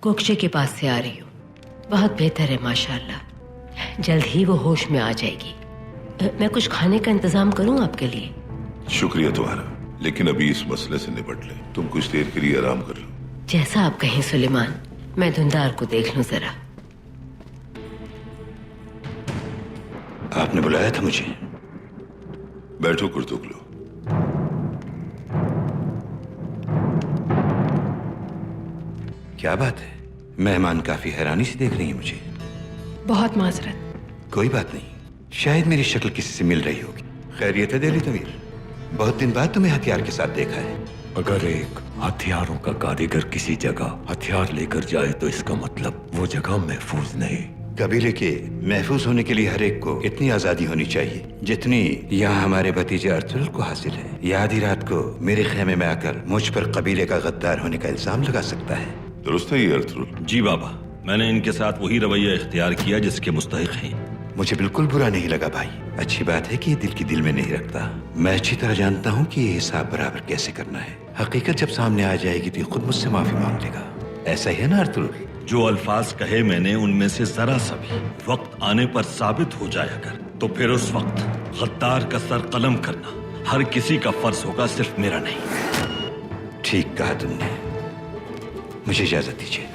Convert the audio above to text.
कोकशे के पास से आ रही हूँ। बहुत बेहतर है माशाल्लाह। जल्द ही वो होश में आ जाएगी। मैं कुछ खाने का इंतजाम करूँ आपके लिए? शुक्रिया तुम्हारा, लेकिन अभी इस मसले से निपट ले। तुम कुछ देर के लिए आराम कर लो। जैसा आप कहें सुलेमान। मैं धुंधार को देख लूं जरा। आपने बुलाया था मुझे? बैठो कुर्तुगलो। क्या बात है? मेहमान काफी हैरानी से देख रही है मुझे। बहुत माजरत। कोई बात नहीं, शायद मेरी शक्ल किसी से मिल रही होगी। खैरियत है दिल्ली तमीर? बहुत दिन बाद तुम्हें हथियार के साथ देखा है। अगर एक हथियारों का कारीगर किसी जगह हथियार लेकर जाए तो इसका मतलब वो जगह महफूज नहीं। कबीले के महफूज होने के लिए हर एक को इतनी आजादी होनी चाहिए जितनी यहाँ हमारे भतीजे अर्थुल को हासिल है। ये आधी रात को मेरे खेमे में आकर मुझ पर कबीले का गद्दार होने का इल्जाम लगा सकता है। दुरुस्त है ये अर्थुल? जी बाबा, मैंने इनके साथ वही रवैया इख्तियार किया जिसके मुस्तहिक हैं। मुझे बिल्कुल बुरा नहीं लगा भाई। अच्छी बात है कि ये दिल की दिल में नहीं रखता। मैं अच्छी तरह जानता हूँ कि ये हिसाब बराबर कैसे करना है। हकीकत जब सामने आ जाएगी तो खुद मुझसे माफी मांग लेगा। ऐसा ही है ना अर्थुल? जो अल्फाज कहे मैंने उनमें से जरा सा भी वक्त आने पर साबित हो जाए अगर, तो फिर उस वक्त गद्दार का सर कलम करना हर किसी का फर्ज होगा, सिर्फ मेरा नहीं। ठीक कहा तुमने। मुझे इजाजत दीजिए।